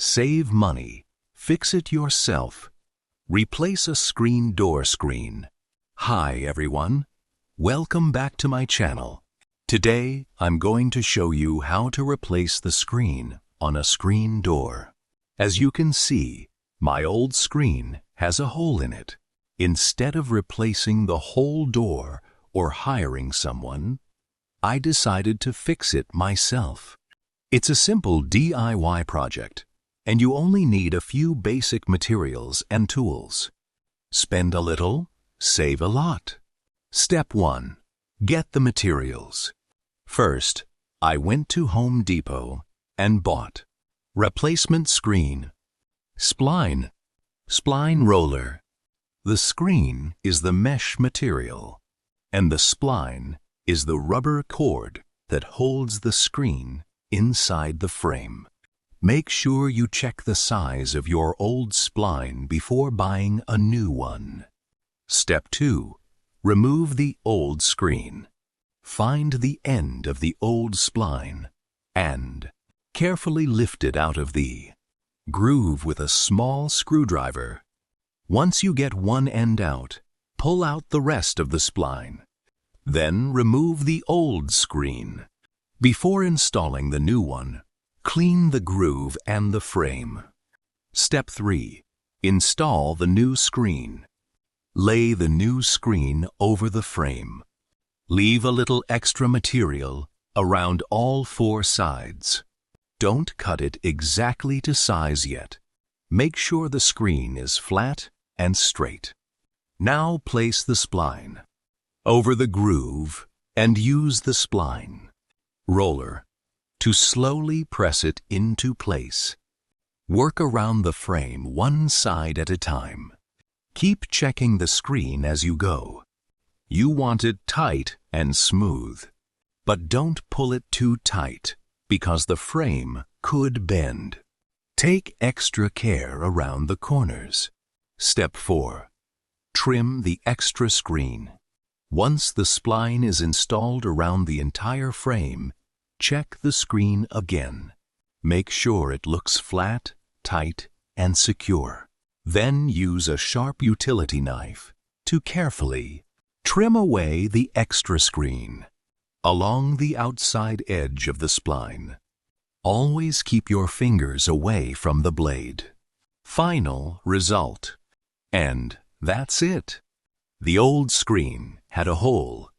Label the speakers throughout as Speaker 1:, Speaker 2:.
Speaker 1: Save money. Fix it yourself. Replace a screen door screen. Hi everyone. Welcome back to my channel. Today I'm going to show you how to replace the screen on a screen door. As you can see, my old screen has a hole in it. Instead of replacing the whole door or hiring someone, I decided to fix it myself. It's a simple DIY project, and you only need a few basic materials and tools. Spend a little, save a lot. Step 1. Get the materials. First, I went to Home Depot and bought replacement screen, spline roller. The screen is the mesh material, and the spline is the rubber cord that holds the screen inside the frame. Make sure you check the size of your old spline before buying a new one. Step 2. Remove the old screen. Find the end of the old spline and carefully lift it out of the groove with a small screwdriver. Once you get one end out, pull out the rest of the spline. Then remove the old screen. Before installing the new one, clean the groove and the frame. Step 3. Install the new screen. Lay the new screen over the frame. Leave a little extra material around all 4 sides. Don't cut it exactly to size yet. Make sure the screen is flat and straight. Now place the spline over the groove and use the spline roller to slowly press it into place. Work around the frame one side at a time. Keep checking the screen as you go. You want it tight and smooth, but don't pull it too tight because the frame could bend. Take extra care around the corners. Step 4. Trim the extra screen. Once the spline is installed around the entire frame, check the screen again. Make sure it looks flat, tight, and secure. Then use a sharp utility knife to carefully trim away the extra screen along the outside edge of the spline. Always keep your fingers away from the blade. Final result. And that's it. The old screen had a hole,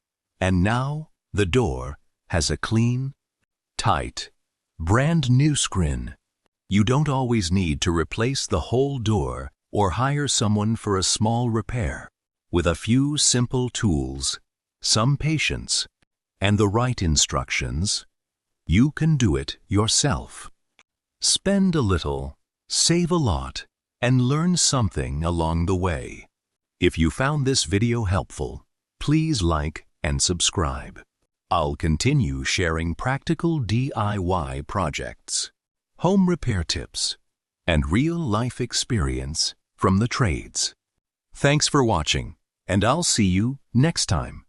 Speaker 1: and now the door has a clean, tight, brand new screen. You don't always need to replace the whole door or hire someone for a small repair. With a few simple tools, some patience, and the right instructions, you can do it yourself. Spend a little, save a lot, and learn something along the way. If you found this video helpful, please like and subscribe. I'll continue sharing practical DIY projects, home repair tips, and real-life experience from the trades. Thanks for watching, and I'll see you next time.